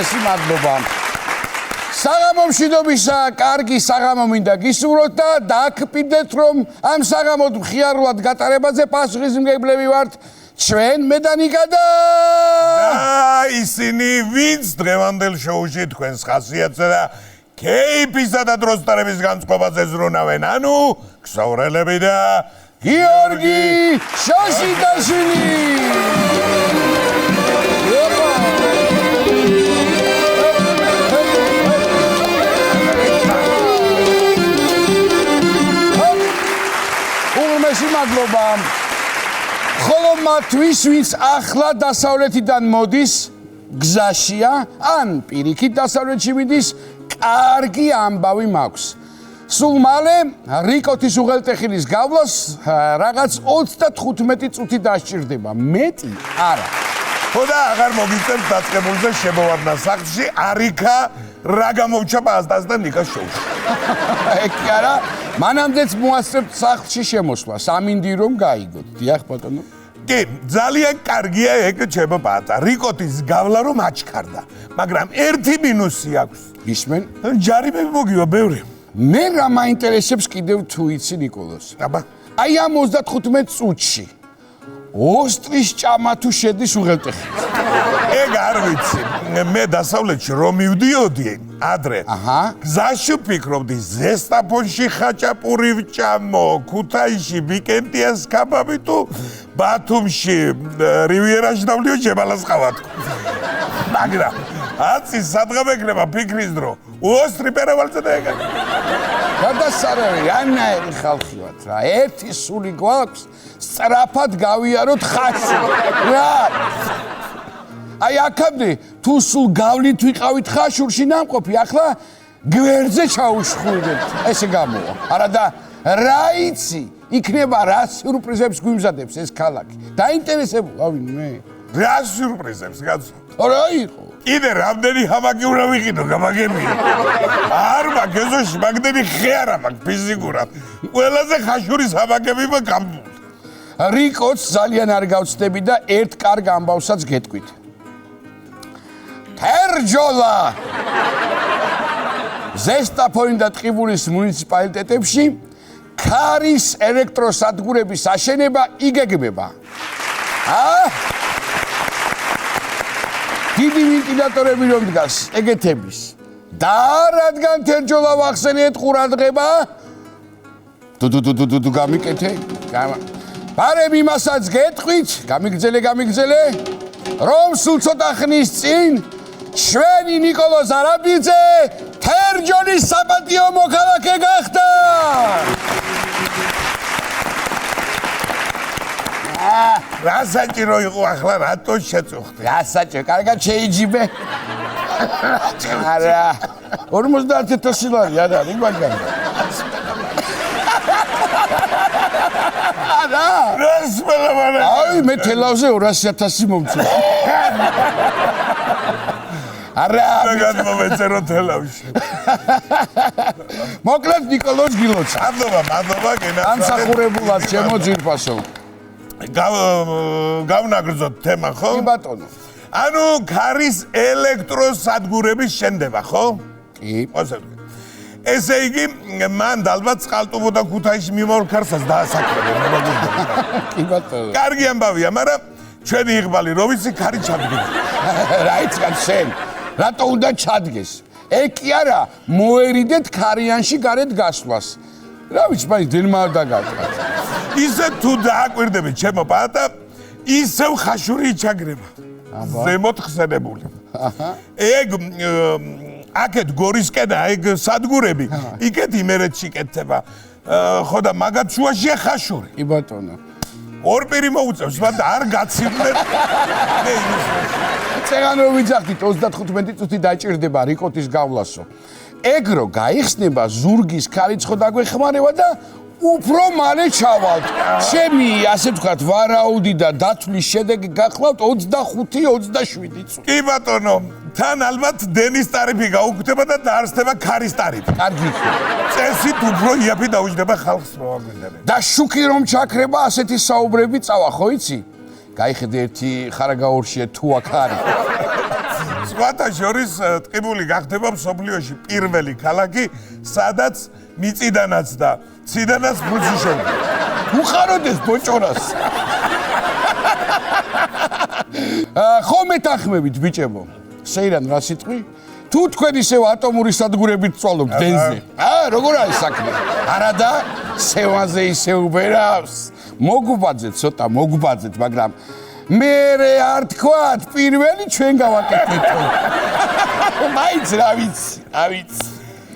უღრმესი მადლობა. საღამო მშვიდობისა, კარგი საღამო მინდა გისურვოთ და დააკვირდეთ, რომ ამ საღამოდ მხიარულად გატარებაზე პასუხისმგებლები ვართ ჩვენ მე და ნიკა და ისინი ვინც დღევანდელ შოუში თქვენს ხასიათსა და კეიფისა და დროსტარების განწყობაზე ზრუნავენ, ანუ ქსოვრელები და გიორგი შოშიტაშვილი. უღრმესი მადლობა. ხოლო მათთვის, ვინც ახლა დასავლეთიდან მოდის, გზაშია, ან პირიქით დასავლეთში მიდის, კარგი ამბავი მაქვს. სულ მალე რიკოთის უღელტეხილის გავლას რაღაც 35 წუთი დასჭირდება, მეტი არა. ხო და აღარ მოგიწევთ დაწყებულზე შემოვარდნა სახლში არიქა რა გამოვჩა პასტას და ნიკას შოუში. კი არა, მანამდეც მოასწრებთ სახლში შემოსვლა, სამინდი რომ გაიგოთ. დიახ ბატონო. კი, ძალიან კარგია ეგ ჩემო პატა. რიკოთის გავლა რომ აჩქარდა, მაგრამ ერთი მინუსი აქვს. ისმენ? ჯარიმები მოგივა ბევრი. მე რა მაინტერესებს კიდევ თუ იცი ნიკოლოზ. აბა, აი ამ 35 წუთში ოსტრის ჭამა თუ შედის უღელტეხილს. ეგ არ ვიცი. მე დასავლეთში რომ მივდიოდი ადრე. გზაში ვფიქრობდი ზესტაფონში ხაჭაპური ვჭამო, ქუთაისში ვიკენდიას კაბაბი თუ ბათუმში რივიერაში დავლიო ჯებალას ყავათო. მაგრამ აცი სადღამ ეკნება ფიქრის დრო. ოსტრი პერავალზე და ეგ. გადასარევი, რანაირი ხალხი ვართ რა. ერთი სული გვაქვს, სწრაფად გავიაროთ ხაზი. რა? აი აქამდე თუ სულ გავლით ვიყავით ხაშურში ნამყოფი, ახლა გვერდზე ჩაუშხულდებთ. ესე გამოვა. არა და რა იცი, იქნება რა სიურპრიზებს გვიმზადებს ეს ქალაქი. დაინტერესებულა ვინმე? რა სიურპრიზებს გაცო? რა იყო? კიდე რამდენი ჰამაკი უნდა ვიყიდო, გამაგებია. არ მაქვს ეზოში მაგდენი ხე არა მაქვს ფიზიკურად. ყველაზე ხაშურის ჰამაკები მაგამბულ. რიკოც ძალიან არ გავცდები და ერთ კარგ ამბავსაც გეტყვით. თერჯოლა! ზესტაფონი და ტყიბულის მუნიციპალიტეტებში ქარის ელექტროსადგურების აშენება იგეგმება. დიდი ვენტილატორები რომ დგას, ეგეთების. და რადგან თერჯოლა ვახსენეთ ყურადღება, დუ გამიკეთე. ბარემ იმასაც გეტყვით, გამიგძელე, რომ სულ ცოტა ხნის წინ შვენი ნიკოლოზ არაბიძე თერჯოლის საპატიო მოქალაქე გახდა. რა საჭირო იყო ახლა რატო შეწუხდი? რა საჭირო, კარგად შეიჯიბე. არა, 50,000 ლარი არა, მაგარი. არა. რას მელავანე? აი, მე თელავზე 200,000 მომწვა. არა, მაგათ მომეწერო თელავში. მოკლედ ნიკოლოზ გილოც. მადლობა, გენა. ამსახურებულად ჩემო ძირფასო. გავნაგრძოთ თემა, ხო? კი ბატონო. ანუ ქარის ელექტროსადგურების შენდება, ხო? კი. ესე იგი, მან ალბათ წყალტუბო და ქუთაისში მიმავალ ქარსაც დაასაკრებენ, მოგგვიდგება. კი ბატონო. კარგი ამბავია, მაგრამ ჩვენი იღბალი რო ვიცი, ქარი ჩადგეს. რა იცი შენ? რატო უნდა ჩადგეს? ეგ კი არა, მოერიდეთ ქარიანში გარეთ გასვლას. რა ვიცი, მაინც დილმა არ დაგატყათ. ისე თუ დააკვირდები ჩემო პატა, ისევ ხაშური იჩაგრება. ზემოთ ხსენებული. ეგ აქეთ გორისკენა, ეგ სადგურები, იქეთ იმერეთში კეთდება. ხო და მაგათ შუაშია ხაშური. კი ბატონო. ორ პირი მოუწევს, მაგრამ არ გაცივდნენ. წეგან რომ ვიძახდით 35 წუთი დაჭირდება რიკოთის გავლასო. ეგ რო გაიხსნება ზურგის ქარიც ხო დაგვეხმარება და უფრო მალე ჩავალთ. ჩემი ასე ვთქვათ ვარაუდი და დათვლის შედეგი გახლავთ 25-27 წუთი. კი ბატონო, თან ალბათ დენის ტარიფი გაუქმდება და დაარსდება ქარის ტარიფი. კარგი ხო. წესით უფრო იაფი დაუჯდება ხალხს მოაგვინდები. და შუქი რომ ჩაქრება ასეთი საუბრები წავა, ხო იცი? გაიხედე ერთი ხარაგაურშია თუ აქ არის. სხვათა შორის ტყიბული გახდება მსოფლიოში პირველი ქალაქი, სადაც მიწიდანაც და ციდანაც ფულს იშოვდება. უხაროდ ეს ბოჭორას. ხო მეთანხმებით ბიჭებო. შეირან რა სიტყვი? თუ თქვენ ისევ ატომური სადგურებით წვალობთ დენზე. როგორ არის საქმე? არადა სევანზე ისე უბერავს. მოგუბაძეთ ცოტა, მოგუბაძეთ, მაგრამ მე არ თქვათ, პირველი ჩვენ გავაკეთეთ. მაინც რა ვიცი.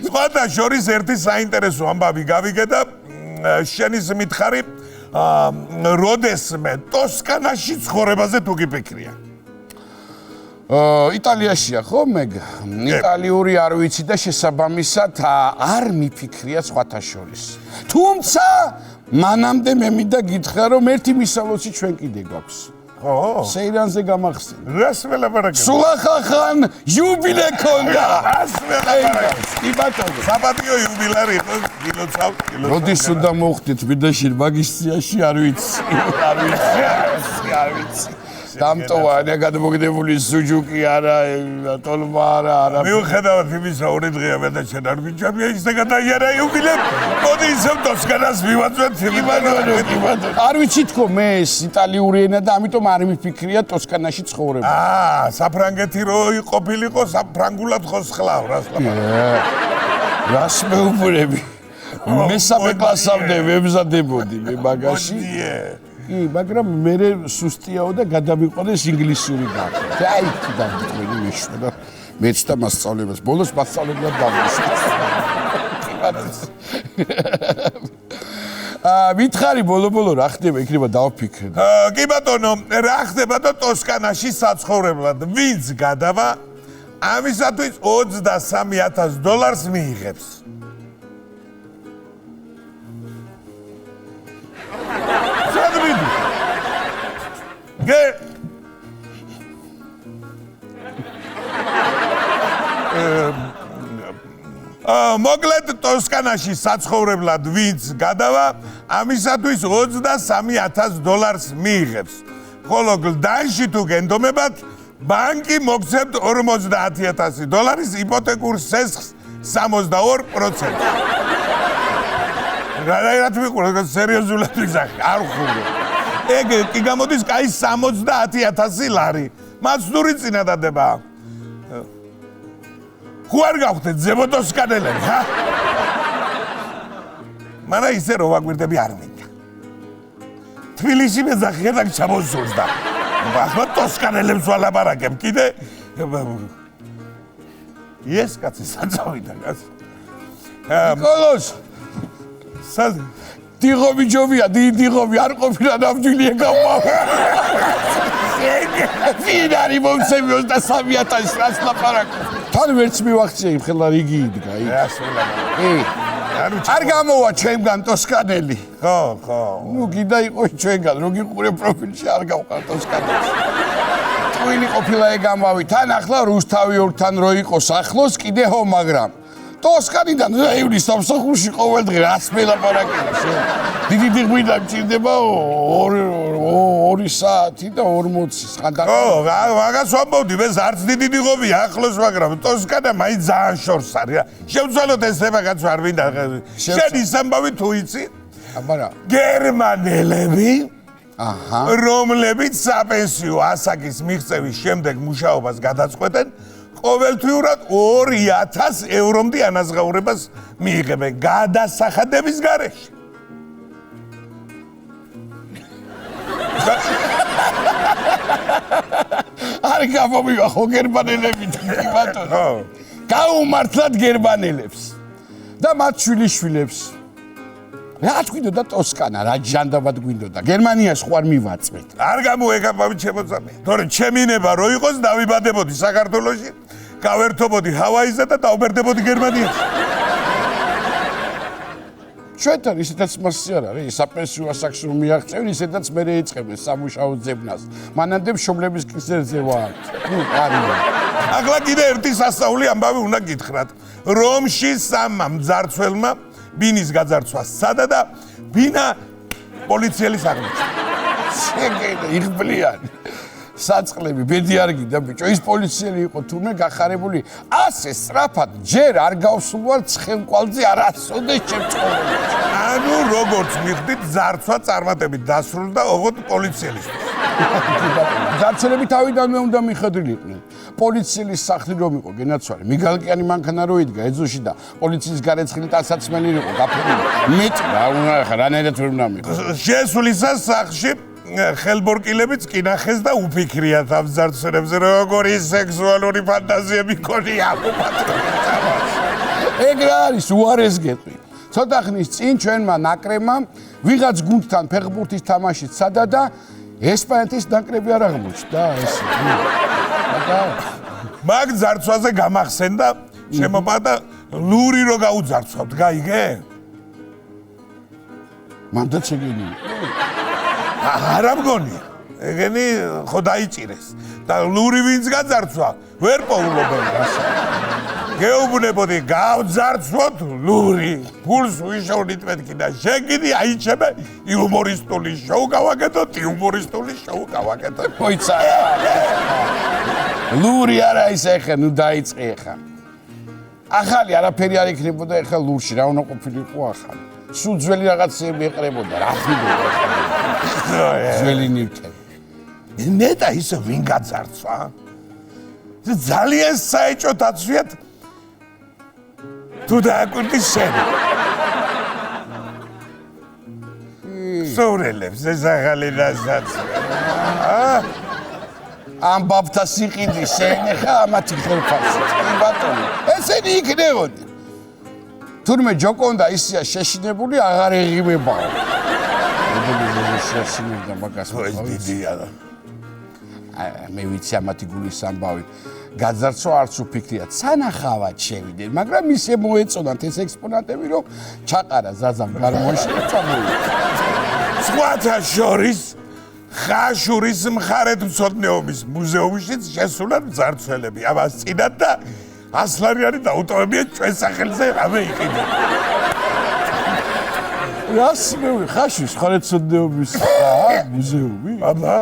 სხვათა შორის ერთი საინტერესო ამბავი გავიგე და შენის მითხარი როდესმე ტოსკანაში ცხოვრებაზე თუ გიფიქრია? იტალიაშია ხო მეგ? იტალიური არ ვიცი და შესაბამისად არ მიფიქრია სხვათა შორის. თუმცა მანამდე მე მინდა გითხრა რომ ერთი მისალოცი ჩვენ კიდე გვაქვს. ხო? სეირანზე გამახსენ. რას ველაპარაკებ? სულახახან იუბილე ქონდა. რას ველაპარაკებ? კი ბატონო. საპატიო იუბილარი იყო, გილოცავ. როდის უნდა მოხდეთ ბედაშინ მაგის სიაში არ ვიცი. არ ვიცი. დამტოვა გადმოგდებული სუჯუკი არა, ტოლმა არა. მიუხედავად იმისა, ორი დღეა მე და შენ არ გვიჭამია ის და გადაიარა იუბილე. მოდი ისევ ტოსკანას მივაწვეთ ბატონო. არ ვიცი თქო მე ეს იტალიური ენა და ამიტომ არ მიფიქრია ტოსკანაში ცხოვრება. საფრანგეთი რო ყოფილიყო, საფრანგულად ხოს ხლავ, რას ლაპარაკობ? რას მეუბნები? მესამე კლასამდე ვემზადებოდი მე მაგაში. კი, მაგრამ მე სუსტიაო და გადამიყვანეს ინგლისური და. აი, დამტყვი მეშვა. მეც და მასწავლებლებს, ბოლოს მასწავლებლად დავიწყე. მითხარი ბოლო რა ხდება, იქნება დავფიქრე. კი ბატონო, რა ხდება და ტოსკანაში საცხოვრებლად ვინც გადავა, ამისათვის $23,000 მიიღებს. მოკლედ ტოსკანაში საცხოვრებლად ვინც გადავა, ამისათვის $23,000 მიიღებს. ხოლო გლდანში თუ გენდომებათ, ბანკი მოგცემთ $50,000 იპოთეკურ სესხს 62%. რა თქვი, სერიოზულად ვიზახი, არ ხურე. ეგ კი გამოდის კაი $60,000. მაცნური წინადადება. ხო არ გავხდეთ ზემოტოსკანელები, ხა? მარა ისე რო ვაგვირდები არ მინდა. თბილისში მეძახია და ჩამოსულდა. ახლა ტოსკანელებს ვალაპარაკებ კიდე. ეს კაცი საწავიდა კაცი. ნიკოლოს დიღობი ჯობია, დიღობი არ ყოფილა ნამდვილი ეკავა. ვინ არის მომცემი 23,000 რას ლაპარაკობ? თან ვერც მივახცია იმ ხელა რიგი იდგა. არ გამოვა ჩვენგან ტოსკანელი. ხო. ნუ კიდე იყო ჩვენგან, რო გიყურე პროფილში არ გავყარ ტოსკანელს. ტვინი ყოფილა ეგ ამბავი, თან ახლა რუსთავი ორთან რო იყოს ახლოს კიდე ჰო, მაგრამ ტოსკანიდან რაიონის სამსახურში ყოველდღე რას მელაპარაკებს? დიდი გვინდა მჭირდება 2 საათი და 40 ხანდა. ხო, მაგას ვამბობდი, მე არც დიდი დიღობია ახლოს, მაგრამ ტოსკანა მაინც ძალიან შორს არის. შევცვალოთ ეს თემაც არ მინდა. შენ ის ამბავი თუ იცი? აბარა. გერმანელები, რომლებიც საპენსიო ასაკის მიღწევის შემდეგ მუშაობას გადაწყვეტენ, ყოველთვიურად €2,000-მდე ანაზღაურებას მიიღებენ გადასახადების გარეშე. არ გამომივა ხო გერმანელები თქვი ბატონო. გაუმართლად გერმანელებს და მათ შვილიშვილებს. რა თქვინდოდა ტოსკანა, რა ჯანდაბად გვინდოდა. გერმანიას ხო არ მივაწვეთ. არ გამოეკაბავით შემოწამე. თორე ჩემი ნება რო იყოს დავიბადებოდი საქართველოში, გავერთობოდი ჰავაიზე და დავბერდებოდი გერმანიაში. ჩვენთან ისედაც მასზე არ არის, საპენსიო ასაკს რომ მიაღწევენ, ისედაც მე ეწყებენ სამუშაო ძებნას. მანამდე მშობლების კისერზე ვარ. არის. ახლა კიდე ერთი სასწაული ამბავი უნდა გითხრათ. რომში სამმა მძარცველმა ბინის გაძარცვა სცადა და ბინა პოლიციელის აღმოჩნდა. შეგედა იღბლიანი. საწყლები ბედი არ გინდა ბიჭო ის პოლიციელი იყო თურმე გახარებული ასე სწრაფად ჯერ არ გავსულვარ ცხენკვალზე არასოდეს შემწყობილებს ანუ როგორც მიხდით ძარცვა წარმატებით დასრულდა ოღონდ პოლიციელისთვის ძარცველები თავიდანვე უნდა მიხედრილიყვნენ პოლიციის სახლი რომ იყო გენაცვალე მიგალკიანი მანქანა რო იდგა ეზოში და პოლიციის გარეცხილი ტანსაცმელი იყო გაფრთხილი მეტ რა უნდა ხა რანაირად ვერ უნდა მიყო შესულისას სახლში ხელბორკილებიც კინახეს და უფიქრიათ ამ ძარცველებზე როგორი სექსუალური ფანტაზიები ქონია ეგ რა არის უარესგეტყვი ცოტა ხნის წინ ჩვენმა ნაკრებმა ვიღაც გუნდთან ფეხბურთის თამაში სცადა და ესპანეთის ნაკრები არ აღმოჩნდა ეს მაგ ძარცვაზე გამახსენდა შემოპატა ლური რო გაუძარცვავთ გაიგე მანდაც ეგენი არა მგონი ეგენი ხო დაიჭირეს და ლური ვინც გაძარცვა ვერ პოულობენ გეუბნებოდი გავძარცვოთ ლური ფულს ვიშოვნით მეთქი და შეგიდი აიჩემე იუმორისტული შოუ გავაკეთოთ იუმორისტული შოუ გავაკეთოთ მოიცა ლური არა ის ეხა ნუ დაიწყე ეხა ახალი არაფერი არ იქნებოდა ეხა ლურში რა უნდა ყოფილიყო ახალი სულ ძველი რაღაცები ეყრებოდა რა ხიბოდა ძველი ნივთები ნეტა ისე ვინ გაძარცვა ძალიან საეჭვო დაცვიათ თუ დააკვირდი შენ სოვრელებს ეს ახალი რასაც ამ ბაბთა სიყიდი შენ ხა ამათი ხელფასი კი ბატონო ესენი იქნებოდნენ თურმე ჯოკონდა ისია შეშინებული აღარ ეღიმებაო შეშინებდა მაგას ეს დიდია მე ვიცი ამათი გულის ამბავი გაძარცვა არც უფიქრია სანახავად შევიდნენ მაგრამ ისე მოეწონათ ეს ექსპონატები რომ ჩაყარა ზაზამ გარმონში და წამოვიდა სხვათა შორის ხაშურის მხარეთმცოდნეობის მუზეუმშიც შესულან ძარცველები ამას წინათ და ასლარიანი დაუტოვებია ჩვენ სახელზე რამე იყიდა რას მევი ხაშურის მხარეთმცოდნეობის მუზეუმი აბა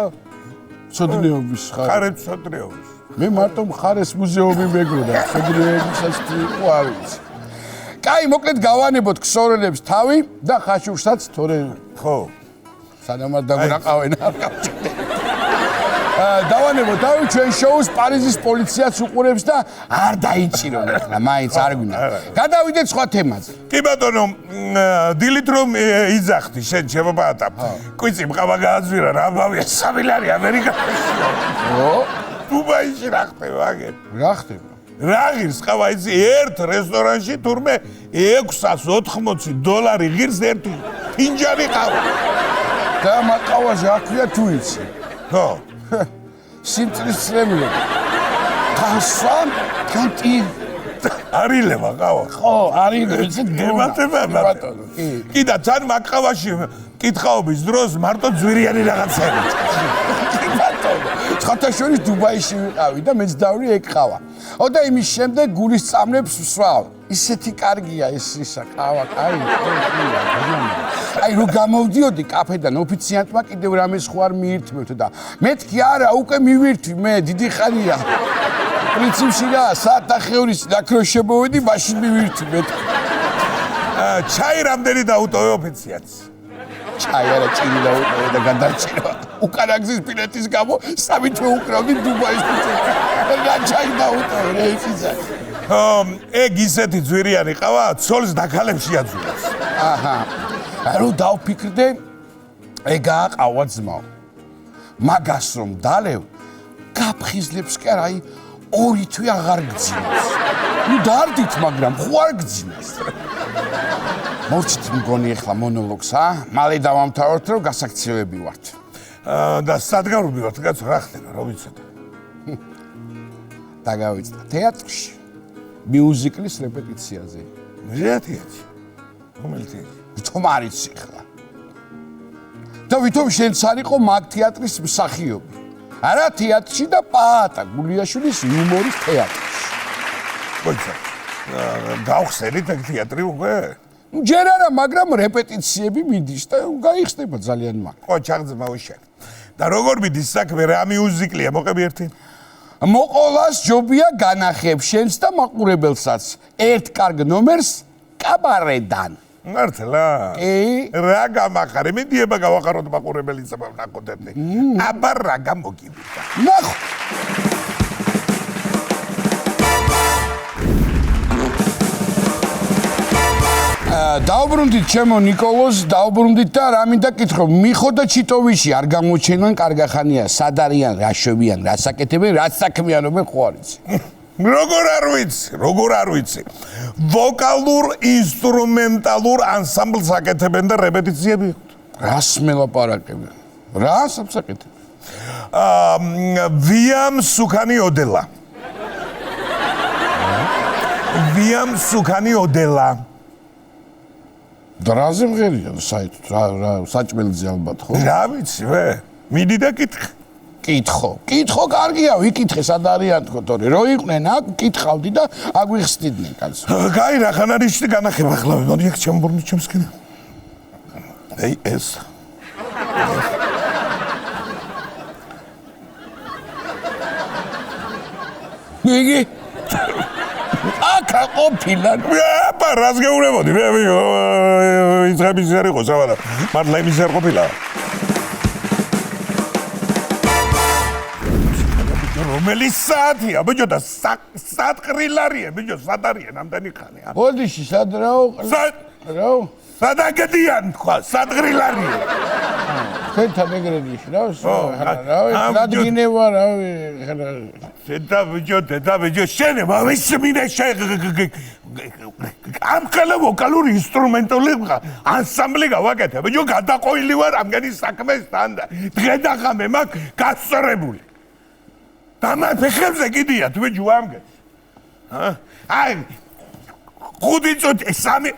მცოდნეობის მხარეთმცოდნეობის მე მარტო მხარეს მუზეუმი მეგონა მცოდნეობისაც თუ იყო არ ვიცი კაი მოკლედ გავანებოთ ქსოვრელებს თავი და ხაშურსაც თორე ხო სანამ არ დაგვაყავენ არ გავჭირდე დავანებოთ თავი ჩვენ შოუს პარიზის პოლიციაც უყურებს და არ დაიჭირონ ახლა მაინც არ გვინდა გადავიდეთ სხვა თემაზე კი ბატონო დილით რომ იძახდი შენ შემოპატა კვიცი მყავა გააძვირა რა ბავია 3 ლარი ამერიკაში ო დუბაიში რა ხდება აგერ რა ხდება რა ღირს ყავა იცი ერთ რესტორანში თურმე $680 ღირს ერთი ფინჯანი ყავა და მაკავაზე აქვია თუ იცი ხო სინტრის წრემლი გასვამ კანტი არილება ყავა ხო არილება ეს ემატება ბატონო კი და თან მაკავაში კითხაობის დროს მარტო ძვირიანი რაღაცები კი ბატონო ხათაშორის დუბაიში ვიყავი და მეც დავრი ეგ ყავა და იმის შემდეგ გულის წამლებს ვსვავ ისეთი კარგია ეს ისა ყავა კაი აი რო გამოვდიოდი კაფედან ოფიციანტმა კიდევ რამეს ხო არ მიირთმევთ და მეთქი არა უკვე მივირთვი მე დიდი ხანია პრინციპში რა საათახევრის დაქროშებოვედი მაშინ მივირთვი მეთქი ჩაი რამდენი დაუტოვე ოფიციანტს ჩაი არა ჭირი დაუტოვე და გადარჩინა უკანაგზის ბილეთის გამო 3 თვე უკრავდი დუბაის ფუძეში და ჩაი დაუტოვე რა იცი ეგ ისეთი ძვირიანი ყავა ცოლს დაქალებში აძულებს აჰა რო დავფიქრდე ეგაა ყავა ძმაო მაგას რომ დალევ გაფხიზლებს კი არა აი 2 თვე აღარ გძინავს ნუ დარდით მაგრამ ხო არ გძინავს მოვჭით მგონი ახლა მონოლოგს მალე დავამთავროთ რომ გასაქციელები ვართ და სადგარები ვართ კაცო რა ხდება რა ვიცოდი დაგავიწყდა თეატრში მიუზიკლის რეპეტიციაზე რეპეტიცია რომელთი თომ არის ახლა და ვითომ შენც არ იყო მაგ თეატრის მსახიობი არა თეატრში და პაატა გულიაშვილის იუმორის თეატრში მოიცა გავხსენით ეგ თეატრი უკვე ნუ ჯერ არა მაგრამ რეპეტიციები მიდის და გაიხსნება ძალიან მაგ ხო ჩაღძმა უშენ და როგორ მიდის საქმე, რა მიუზიკლია, მოყევი ერთი? მოყოლას ჯობია განახებ შენს და მაყურებელსაც ერთ კარგ ნომერს კაბარედან. მართლა? რა გამახარე, მიდიება გავახაროთ მაყურებელიც ნაკოდები. აბა რა გამოგივიდა. ნახო. დაუბრუნდით ჩემო ნიკოლოზ, დაუბრუნდით და რა მინდა კითხო, მიხო და ჩიტოვიში არ გამოჩენან კარგახანია, სად არიან, რა შვებიან, რა საკეთებენ, რა საქმიანობენ ხო არ იცი. როგორ არ ვიცი. ვოკალურ ინსტრუმენტალურ ანსამბლს აკეთებენ და რეპეტიციები. რას მელაპარაკებენ? რას აკეთებენ? ვიამ სუქანი ოდელა. ვიამ სუქანი ოდელა. დრაზე მღერიან საერთოდ რა საჭმელზე ალბათ ხო? რა ვიცი ვე. მიდი და კითხო. კითხო კარგია, ვიკითხე სად არიან თქო, თორე რო იყვნენ აქ, კითხავდი და აგვიხსნიდნენ კაცო. კაი რა ხანარიშტი განახება ახლა. მოდი აქ ჩემბურნი ჩემსკენ. ეი ეს. მიგი აკა ყოფილა. აბა რას გეუბნებოდი? მე ისრების არ იყო სავალა. მართლა იმის არ ყოფილა. რომელი საათია, ბიჭო და საათყრილარია, ბიჭო, სად არიან ამდენი ხანი? ბოდიში სად რაო? სადაგედიან თქვა, საათყრილარია. თქვენთან ეგრედიში რაო? დადგინება რავი, დედა ბიჭო, შენ მამის მინე ამ ხელ ვოკალური ინსტრუმენტული ანსამბლი გავაკეთე. ბიჭო, გადაყოილი ვარ ამგენი საქმესთან და დღე და ღამე მაქვს გასწორებული. Tama ფეხებზე კიდიათ ბიჭო ამგე. აი 5 წუთი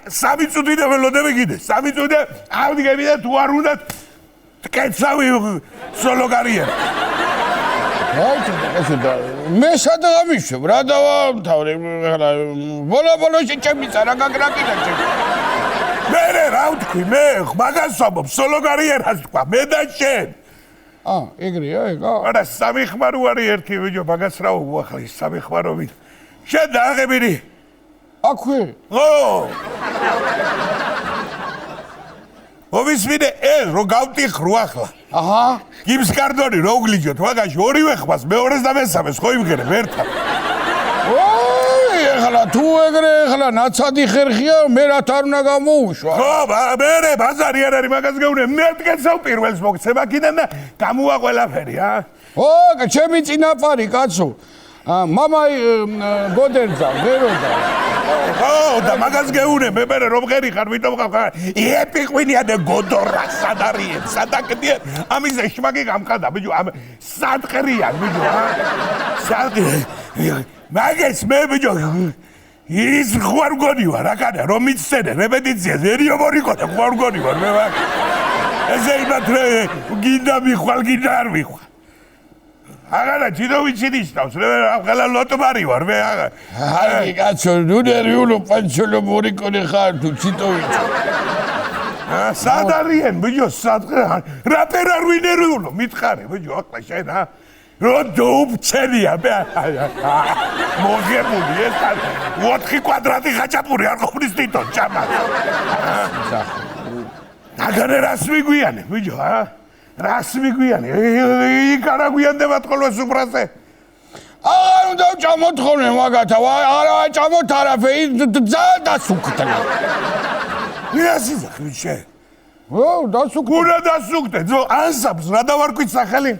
3 წუთი და ველოდები კიდე 3 წუთი ავდგები და თუ არ უნდა კეცავი სოლო კარიერა. მე სად გამიშვებ რა დავამთავრე ბოლო-ბოლოში ჩემიცა რა გაგრაკინა ჩემი. მე რა ვთქვი მე მაგას ვამბობ სოლო კარიერას თქვა მე და შენ. ეგრეა ეგა? არა სამი ხმარო არის ერთი ბიჭო მაგას რა უახლი სამი ხმარობით. შენ დააღებინი. აქვე? ო! ოვისმინე რო გავტიხრო ახლა. აჰა. გიმს კარდონი რო გლიჯოთ მაგაში ორივე ხმას მეორეს და მესამეს ხო იმღერებ ერთად. ეხლა თუ ეგრე ეხლა ნაცადი ხერხია მე რა თარ უნდა გამოუშვა. ხო, მე ბაზარი არ არის მაგას გეუბნე მე დგეცავ პირველს მოგცემ აქედან და გამოვა ყველაფერი ჩემი წინაპარი კაცო. მამაი გოდერძა ვეროდა. ხო, და მაგას გეუბნე მე რომ ღერი ხარ ვიტომ ხარ ეპიყვინია და გოდორა სად არიან სადაკდია ამიზე შმაგი გამხადა ბიჭო ამ სადყრიან ბიჭო სადყრი მაგას მე ბიჭო ის ხوار გონი ვარ აკადა რომ მიცდე რეპეტიციას ერიო მორიკო და ხوار გონი ვარ მე მაგ ესე იმათრე გინდა მიხვალ გინდა არ მიხვალ აგარა ჯიდოვიჩი ნიშნავს მე ახლა ლოტომარი ვარ მე აი კაცო ნუ ნერვიულო პანჩოლო მორიკონე ხარ თუ ჯიდოვიჩი სად არიან ბიჭო სად რაპერ არ ვინერვიულო მითხარე ბიჭო ახლა შენ რო დოუბჩენია მე მოგებული ეს 4 კვადრატი ხაჭაპური არ ყოფნის თვითონ ჭამა აგარე რას მიგვიანე ბიჭო რას მიგვიანე იქ არა გვიანდებათ ხოლმე სუპრაზე აღარ უნდა ჭამოთ ხოლმე მაგათა არა ჭამოთ არაფერი ძალიან დასუქდა ვიასიზა ხიჩე დასუქდა უნდა დასუქდე ძო ანსამბლს რა დავარქვით სახელი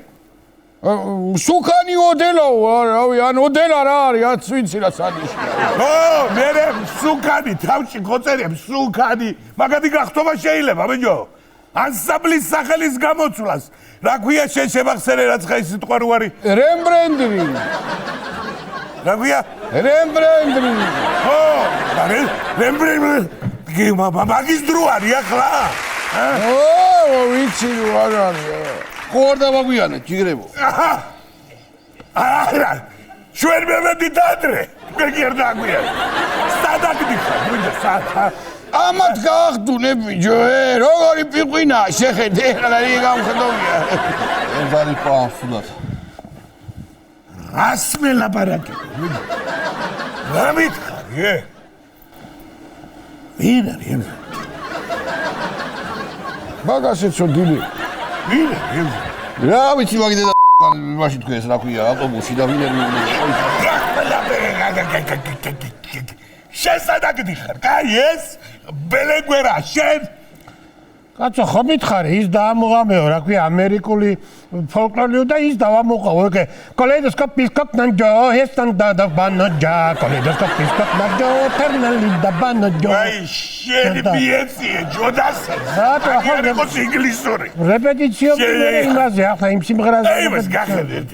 სუქანი ოდელაო რავი ან ოდელა რა არის აც ვიცი რა სანიშია მე სუქანი თავში ხოწერია სუქანი მაგადი გახტობა შეიძლება ბიჭო ანსამბლის სახელის გამოცვლას რა ქვია შენ შემახსენე რაც ხაი სიტყვა რო არის რემბრენდრი რა ქვია რემბრენდრი რემბრენდრი მაგის დრო არის ახლა ვიცი რო არ არის ხო არ დავაგვიანეთ ჯიგრებო არა ჩვენ მემედი დადრე მე კი არ დაგვიანე სადაგდიხარ ბიჭო ამათ გაახდუნე ბიჭო, როგორი პიყვინაა, შეხედე, ეხლა რი გამხდომია. ეს არის პასუდად. რას მელაპარაკე? რა მითხარი? ვინ არის? მაგასეც ოდილი. ვინ არის? რა ვიცი მაგდე და მაშინ თქვენ ეს რა ქვია ავტობუსში და ვინ არის? შესადაგდი ხარ, კაი ეს? ბელეგვერა შენ? კაცო ხო მითხარი ის დაამოღამეო რა ქვია ამერიკული ფოლკლორიო და ის დავამოყავო ეგ კოლეიდოსკოპის კოკნანჯო ჰესტან და ბანოჯა კოლეიდოსკოპის კოკნანჯო თერნალი და ბანოჯო აი შენ მიეციე ჯოდასე რატო ახლა არის ინგლისური რეპეტიციო მივერე იმაზე ახლა იმ სიმღერაზე აი მას გახედეთ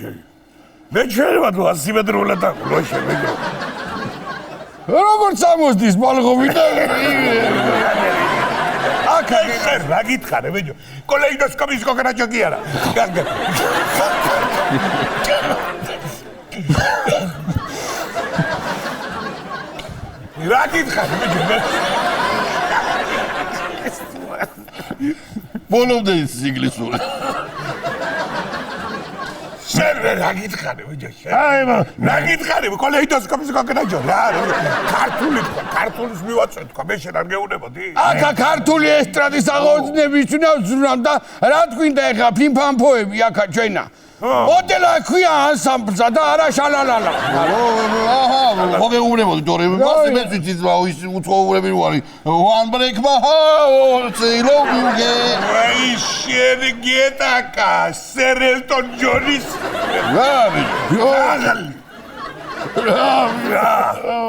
მე შეიძლება თუ ასიმეტრულად აყოლო შენ მეგო როგორც ამოსდის ბალღობი და აკა რა გითხარე ბიჭო კოლეიდოსკოპის კოკნანჯო კი არა რა გითხარი ბიჭო ბოლომდე ის ინგლისური. შენ რა გითხარი ბიჭო შენ რა გითხარი კოლეიდოსკოპის კოკნანჯო რა ქართულის მივაწვეთ თქვა მე შენ არ გეუნებოდი აკა ქართული ესტრადის აღორძინების ვინავზრუნავ და რა თქვინდა ეხლა ფიმფამფოები აკა ჩვენა მოდელა ქვია ანსამბლსა და არა შალალალა აჰა, ხო გეუბნებოდი თორე მასე მე ვიცი ის უცხოურები ვარი. One break my heart, say love you again. აი შენ გეტაკა სერელტონ ჯონის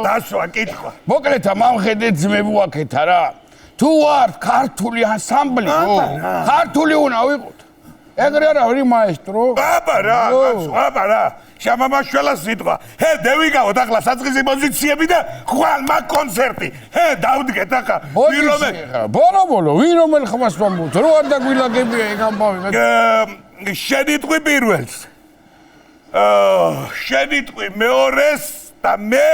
დასვა კითხვა მოკლედ ამხედეთ ძმები ვაკეთა რა თუ ვარ ქართული ანსამბლი ქართული უნდა ვიყოთ ეგრე არა ვრი მაესტრო აბა რა შამამაშველა სიტყვა ჰე დევიგავოთ ახლა საწყისი პოზიციები და ხვალ მაგ კონცერტი ჰე დავდგეთ ახლა ბოლო ვინ რომელ ხმას ვამბობთ რო არ დაგვილაგებია ეგ ამბავი შენიტყვი პირველს შენიტყვი მეორეს და მე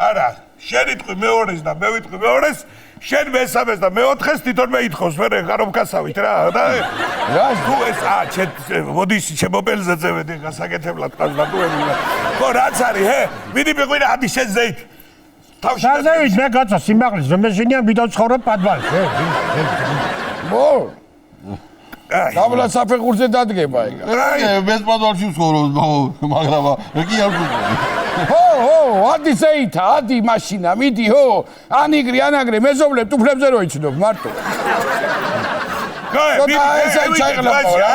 არა შენიტყვი მეორეს და მე ვიტყვი მეორეს შენ მესამეს და მეოთხეს თვითონ მეითხოვს მე ხარო მკაცავით რა და თუ ეს მოდის შემოპელზე წევედი გასაკეთებლად ყავს და თუ ხო რაც არის ჰე მიდი მეყვინა ადი შენ ზეით შაზევით მე კაცო სიმაღლის რომ მე შენია ვიდო ცხოვრობ პადვალში მო დაბლა საფეხურზე დადგება ეგ без подвалში ვცხოვრობ მაგრამ კი არ ვუყურე ჰო ადი ზეითა ადი მაშინა მიდი ჰო ანიგრი ანაგრე მეზობლებ ტუფლებზე რო იცნობ მარტო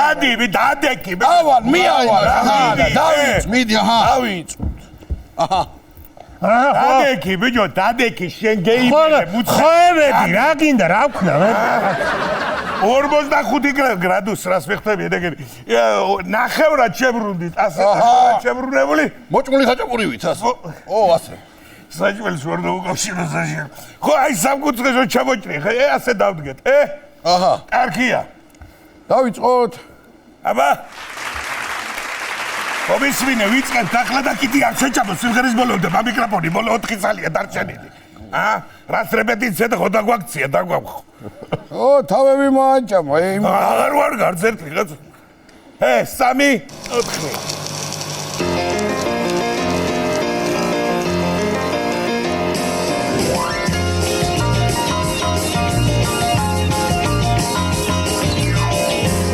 ადი მე დადეკი ავალ მიავალ დავიც მიდი აჰა დავიც აჰა დადეკი ბიჭო დადეკი შენ გეიბერე ხოებედი რა გინდა რა ვქნა მე 45 გრადუს რას მიხდები ეგერი ნახევრად შებრუნდით ასე შებრუნებული მოჭმული ხაჭაპურივით ასე ო ასე საჭმელის ვერ დაუკავშირო საშენ ხო აი სამკუთხედს რო ჩამოჭრი ხე ასე დავდგეთ აჰა კარგია დავიწყოთ აბა მომისმინე ვიწყებთ ახლა და კიდე არ შეჭამო სიმღერის ბოლომდე მიკროფონი ბოლო 4 წელია დარჩენილი რას რეპეტიცია და ხო დაგვაქცია დაგვახო ო თავები მოაჭამა აღარ ვარ გარძერტი რაღაც 3 4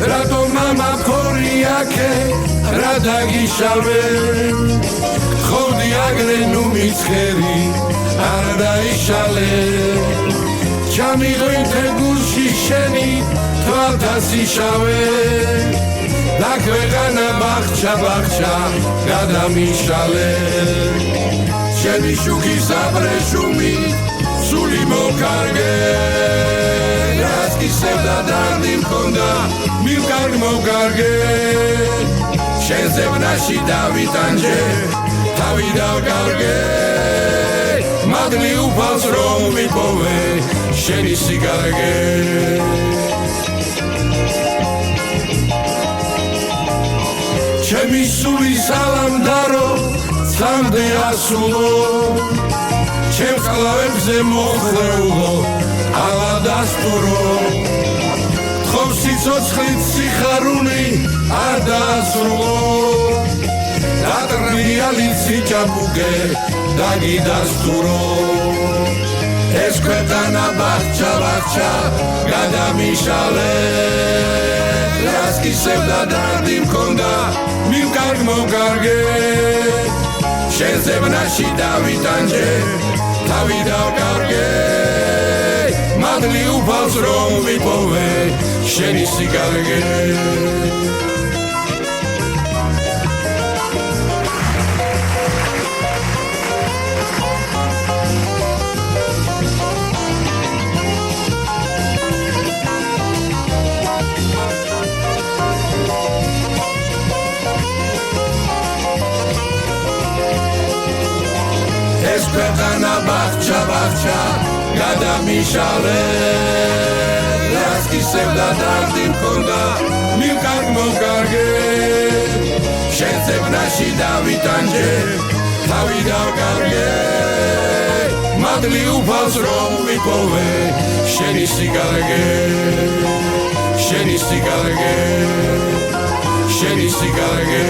რატო მამა ქორიაკე რა დაგიშავე ხოდი აგრე ნუ მიცხერი არ დაიშალე ჩამიღვითე გულში შენი თვალთასიშავე და ქვეყანა ბახჩა გადამიშალე შენი შუქის აბრეშუმი სული მოკარგე რას კისევდა დარდი მქონდა მივკარგ მოკარგე შენზე ვნაში დავიტანჯე თავი დავკარგე მადლი უფალს რომ მიპოვე შენი სიგარგე ჩემი სული სალამ დარო სამდე ასულო ჩემს კლავებზე მოხლეულო ალადასტურო თხოვ სიცოცხლით სიხარული არ დაასრულო დატრიალიცი ჭაბუკე დაგიდასტურო ეს ქვეყანა ბახჩა გადამიშალე რას გისევდა დარდი მქონდა მივკარგ მოვკარგე შენზე ვნაში დავიტანჯე თავი დავკარგე მადლი უფალს რომ ვიპოვე შენი სიგარგე ეს ქვეყანა ბახჩა გადამიშალე რას გისევდა დარდი მქონდა მივკარგ მოვკარგე შენზე ვნაში დავიტანჯე თავი დავკარგე მადლი უფალს რომ ვიპოვე შენი სიგარგე შენი სიგარგე შენი სიგარგე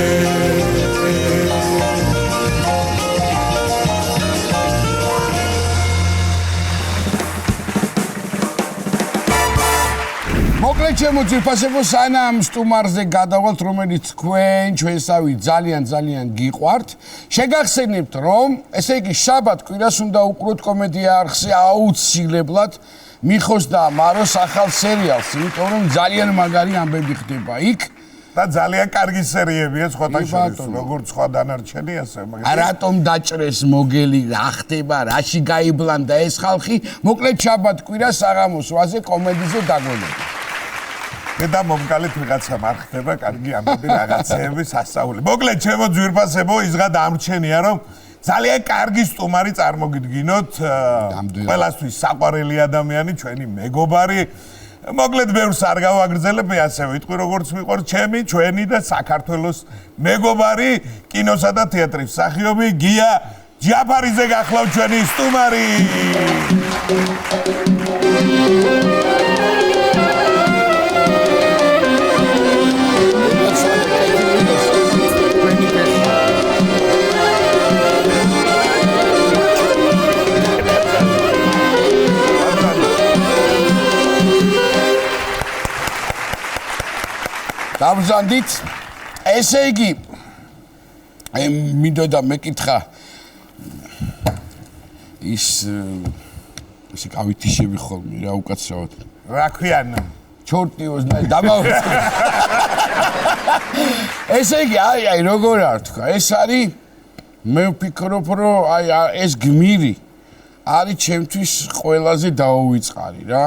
მოკლედ ჩემო ძვირფასებო სანამ სტუმარზე გადავალთ რომელიც თქვენ ჩვენსავით ძალიან გიყვართ შეგახსენებთ რომ ესე იგი შაბათ კვირას უნდა უყუროთ კომედია არხზე აუცილებლად მიხოს და მაროს ახალ სერიალს იმიტომ რომ ძალიან მაგარი ამბები ხდება იქ და ძალიან კარგი სერიებია სხვათა შორის როგორც სხვა დანარჩენი ასე რატომ დაჭრეს მოგელი რა ხდება რაში გაიბლანდა ეს ხალხი მოკლედ შაბათ კვირას საღამოს 8-ზე კომედიზე დაგვეუბნებით და მომკალეთ ვიღაცა არ ხდება კარგი ამბები რაღაცეების ასწავლი. მოკლედ ჩემო ძვირფასებო ისღა დამრჩენია რომ ძალიან კარგი სტუმარი წარმოგიდგინოთ ყველასთვის საყვარელი ადამიანი ჩვენი მეგობარი მოკლედ ბევრს არ გავაგრძელებია ასე ვიტყვი როგორც მიყვარს ჩემი ჩვენი და საქართველოს მეგობარი კინოსა და თეატრის მსახიობი გია ჯაფარიძე გახლავთ ჩვენი სტუმარი დავზანდით ესე იგი მინდოდა მეკითხა ის კავითიშები ხოლმე რა უკაცრავად რა ქვიან ჩორტიოს დამავიწყე ესე იგი აი როგორ არ თქვა ეს არის მე ვფიქრობ რომ აი ეს გმირი არის ჩემთვის ყველაზე დაუვიწყარი რა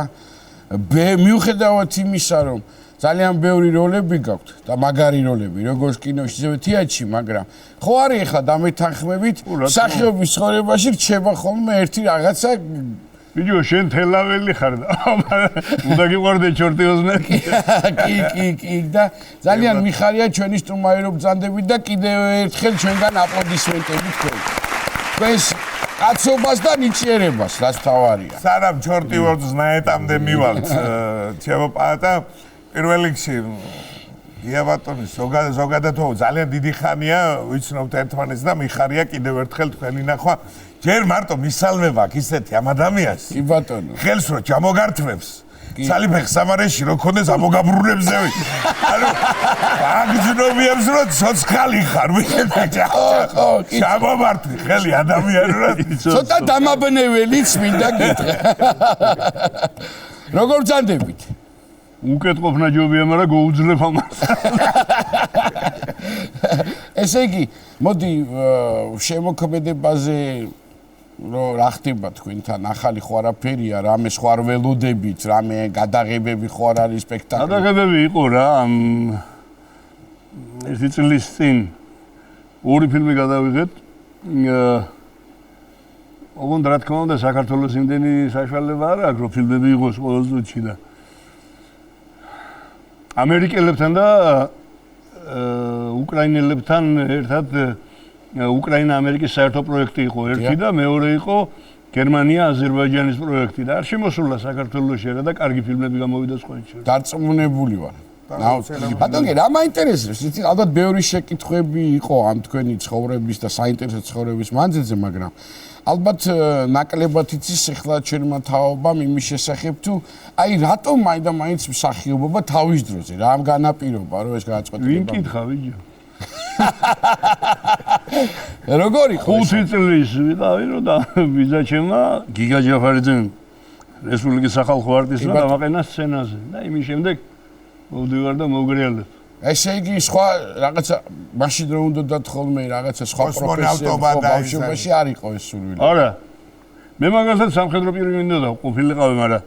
მიუხედავად იმისა რომ ძალიან ბევრი როლები გაქვთ და მაგარი როლები როგორც კინოში ისევე თეატრში მაგრამ ხო არის ახლა დამეთანხმებით მსახიობის ცხოვრებაში რჩება ხოლმე ერთი რაღაცა ვიდეო შენ თელაველი ხარ და უნდა გიყვარდე ჩორტიოზნები კი და ძალიან მიხარია ჩვენი სტუმარი რომ ბრძანდებით და კიდევ ერთხელ ჩვენგან აპლოდისმენტები თქვენს კაცობას და ნიჭიერებას რაც თავარია სანამ ჩორტიოზს ნაეტამდე მივალთ ჩემო პატა პირველ რიგში გია ბატონი ზოგადად ძალიან დიდი ხანია ვიცნობთ ერთმანეთს და მიხარია კიდევ ერთხელ თქვენი ნახვა ჯერ მარტო მისალმება აქ ისეთი ამ ადამიანს კი ბატონო ხელს რო ჩამოგართმევს სალიფეხ სამარეში რო კონდეს ამოგაბრუნებზე ანუ აგზნობიებს რო ცოცხალი ხარ ხო ჩამომართვი ხელი ადამიანურად ცოტა დამაბნეველიც მინდა გითხრა როგორ ბრძანდებით უკეთყოფნა ჯობია, მაგრამ გოუძლებ ამას. ესე იგი, მოდი შემოქმედებაზე რა ხდება თქვენთან ახალი ხო არაფერია, რამე სხვა არ ველოდებით, რამე გადაღებები ხო არ არის სპექტაკლი. გადაღებები იყო რა, ერთი წლის წინ ორი ფილმი გადავიღეთ. ოღონდ რა თქმა უნდა, საქართველოს იმდენი საშუალება არ აქვს, რომ ფილმები იყოს ყოველ წუთში და ამერიკელებთან და უკრაინელებთან ერთად უკრაინა-ამერიკის საერთო პროექტი იყო ერთი და მეორე იყო გერმანია, აზერბაიჯანის პროექტი და არ შემოსულა საქართველოში და კარგი ფილმები გამოვიდა სხვაჩვენში. დარწმუნებული ვარ. ბატონო, რა მაინტერესებს? იცი, ალბათ ბევრი შეკითხვები იყო ამ თქვენი ცხოვრების და საინტერესო ცხოვრების მანძილზე, მაგრამ ალბათ ნაკლებად იცის ახლა ჩვენმა თაობამ იმის შესახებ თუ აი რატომ მაინც მსახიობობა თავის დროზე რა ამ განაპირობა რომ ეს გადაწყვეტილება ვინ კითხა ვიჯო? როგორ იყო 5 წლის ვიყავი რომ და ვიზაჩემმა გიგა ჯაფარიძემ რესპუბლიკის სახალხო არტისტმა დამაყენა სცენაზე და იმის შემდეგ მოვდივარ და მოგრიალებ. ესე იგი სხვა რაღაცა მაშინ რო უნდა დათხოვმე რაღაცა სხვა პროფესიები ბავშვობაში არ იყო ეს სურვილი. არა. მე მაგალითად სამხედრო პირი მინდოდა ყოფილიყავი, მაგრამ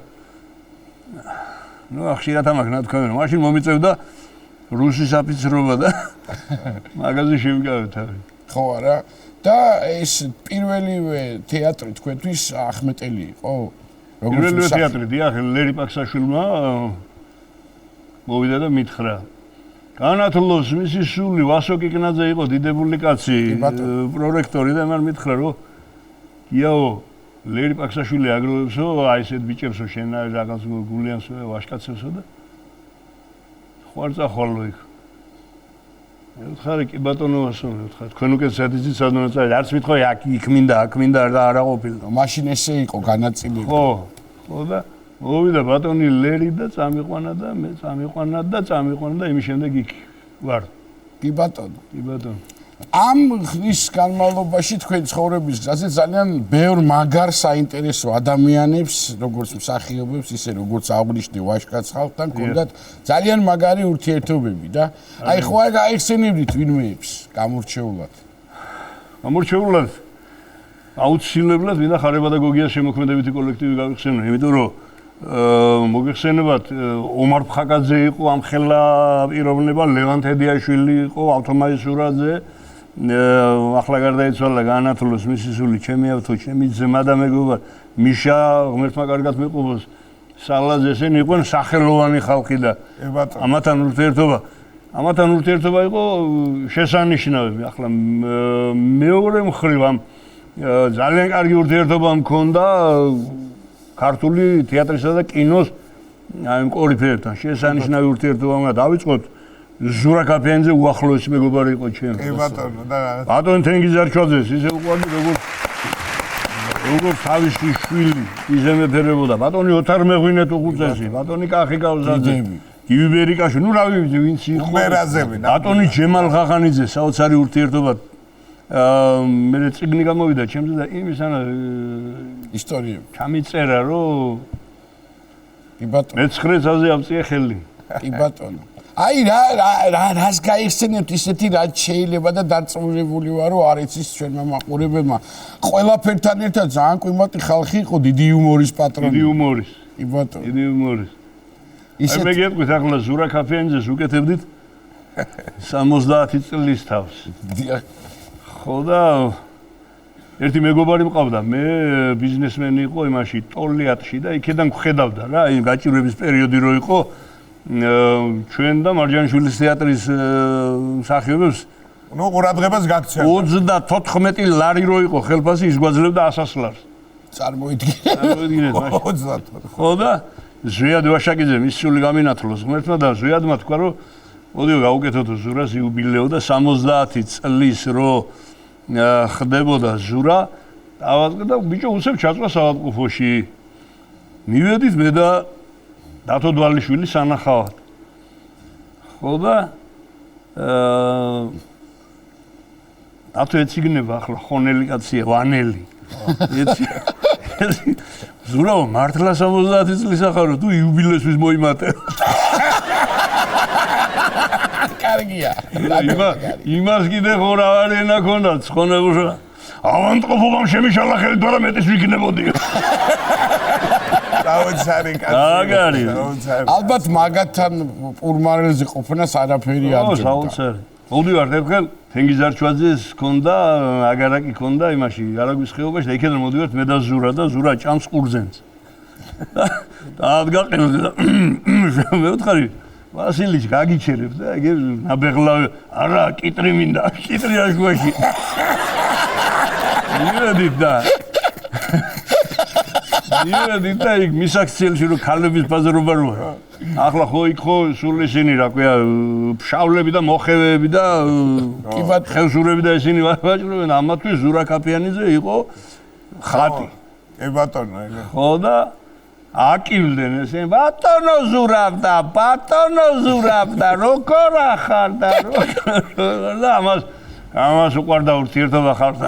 ნუ ხშირად ამაკნა თქვენ მაშინ მომიწევდა რუსის ოფიცრობა და მაგაზე შევიკავე თავი. ხო არა და ეს პირველივე თეატრი თქვენთვის ახმეტელი იყო? პირველივე თეატრი დიახ ლერი პაქსაშვილმა მოვიდა და მითხრა განათლოს მისი სული ვასო კიკნაძე იყო დიდებული კაცი პრორექტორი და მან მითხრა რომ იაო ლერი პაქსაშვილი აგროვებსო აი ესეთ ბიჭებსო შენ რაღაც გულიანსო ვაშკაცებსო და ხوار წახვალო იქ ხარი კი ბატონო ვასო ხარ თქვენ უკვე სადიზი სადონაც არც მითხოი აქ მინდა და არა ყოფილიყო მაშინ ესე იყო განაწილებული ხო და მოვიდა ბატონი ლერი და წამიყვანა და მე წამიყვანა და იმის შემდეგ იქ ვარ. კი ბატონო. კი ბატონო. ამ ხნის განმავლობაში თქვენ ცხოვრების გზაზე ძალიან ბევრ მაგარ საინტერესო ადამიანებს, როგორც მსახიობებს, ისე როგორც აღნიშნე ვაჟკაც ხალხთან გქონდათ ძალიან მაგარი ურთიერთობები და აი ხო არ გაიხსენებდით ვინმეებს გამორჩეულად. გამორჩეულად აუცილებლად მინდა ხარება და გოგიას შემოქმედებითი კოლექტივი გავიხსენო, იმიტომ რომ მოგეხსენებათ ომარ ფხაკაძე იყო ამხელა პიროვნება ლევან თედიაშვილი იყო ავთომაი სურაძე ახლა გარდაიცვალა განათლოს მისი სული ჩემი ავთო ჩემი ძმა და მეგობარ მიშა ღმერთმა კარგად მიყვოს სალაზ ესენი იყვნენ სახელოვანი ხალხი და ამათან ურთიერთობა იყო შესანიშნავი ახლა მეორე მხრივ ამ ძალიან კარგი ურთიერთობა მქონდა ქართული თეატრისა და კინოს აი კორიფეებთან შესანიშნავი ურთიერთობა უნდა დავიწყოთ ზურა კაფიანძე უახლოესი მეგობარი იყო ჩემს. კი ბატონო და ბატონი თენგიზარჩვაძეს ისე უყვარდი როგორც თავისი შვილი ისე მეფერებოდა ბატონი ოთარ მეღვინეთ უყუწესი ბატონი კახი კავზაძე გივიბერიკაში ნუ რა ვიცი ვინც იყო ბატონი ჯემალ ხახანიძე საოცარი ურთიერთობა მე წიგნი გამოვიდა ჩემზე და იმის ანა ისტორიები ჩამიწერა რომ კი ბატონო მე-9 წელზე ამწია ხელი კი ბატონო აი რას გაიხსენებთ ისეთი რაც შეიძლება და დარწმუნებული ვარ რომ არ იცის ჩვენმა მაყურებელმა ყველაფერთან ერთად ძალიან კვიმატი ხალხი იყო დიდი იუმორის პატრონი დიდი იუმორის კი ბატონო დიდი იუმორის აი მე გეტყვით ახლა ზურა კაფიანძეს უკეთებდით 70 წლის თავს ხო და ერთი მეგობარი მყავდა მე ბიზნესმენი იყო იმაში ტოლიატში და იქიდან ვხედავდა რა აი გაჭირვების პერიოდი რო იყო ჩვენ და მარჯანიშვილის თეატრის მსახიობებს ნუ ყურადღებას გაქცევთ 34 ლარი რო იყო ხელფასი ის გვაძლევდა 100 ლარს წარმოიდგინეთ 34 ხო და ზვიად ვაშაკიძე მის სული გამინათლოს ღმერთმა და ზვიადმა თქვა რომ მოდიო გავუკეთოთ ზურას იუბილეო და 70 წლის რო ხდებოდა ზურა დავაწყე და ბიჭო უცებ ჩაწვა საავადმყოფოში მივედით მე და დათო დვალიშვილი სანახავად ხო და დათო ეციგნება ახლა ხონელი კაცია ვანელი ზურავ მართლა 70 წლის ახარო თუ იუბილესთვის მოიმატე კარგია იმას კიდე ხო რა არ ენა ქონდა ცხონებუშა ავანტყოფობამ შემიშალა ხელი თუ არა მეტის ვიქნებოდი დაუცარი კაცი ალბათ მაგათთან პურმარელზე ყოფნას არაფერი არ ჯობდა საოცარი მოვდივარ ერთხელ თენგიზარჩვაძეს ქონდა აგარაკი ქონდა იმაში არაგვის ხეობაში და იქიდან მოვდივართ მე და ზურა და ზურა ჭამს ყურძენს და ადგაყენოთ და მე ვთხარი ვასილიჩ გაგიჩერებ და ეგ ნაბეღლავი არა კიტრი მინდა კიტრი აშვაში მივედით და იმედი და იქ მისაქციელში რომ ქალების ბაზარობა როა. ახლა ხო იქ ხო სულ ისინი რა ქვია ფშავლები და მოხევები და ხელშურები და ისინი ვაჭრობენ ამათვის ზურაკაფიანიძე იყო ხატი. ბატონო ხო და აკილდნენ ესე ბატონო ზურაბდა როგორ ახარ და და ამას უყვარდა ურთიერთობა ხალხს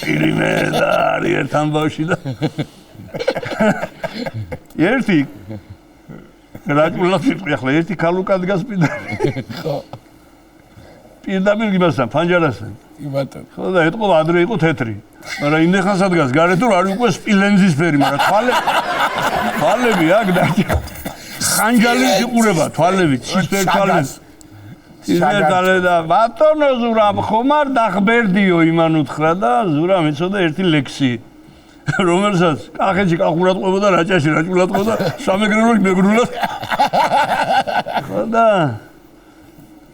პირიმე და არის ერთ ამბავში და ერთი რაჭულად ვიტყვი ახლა ერთი ქალუკა დგას პირდაპირ გიმასთან ფანჯარასთან ბატონო ხო და ეთყობა ადრე იყო თეთრი მაგრამ იმდენხანს დგას გარეთ რომ არის უკვე სპილენძისფერი მაგრამ თვალები აქ და ხანჯალი იყურება თვალები ცისფერ თვალებს ისედალე და ბატონო ზურაბ ხომ არ დახბერდიო იმან უთხრა და ზურამ ეცოდა ერთი ლექსი რომელსაც კახეთში კახურად ყვებოდა რაჭაში რაჭულად ყვებოდა სამეგრელოში მეგრულად ხო და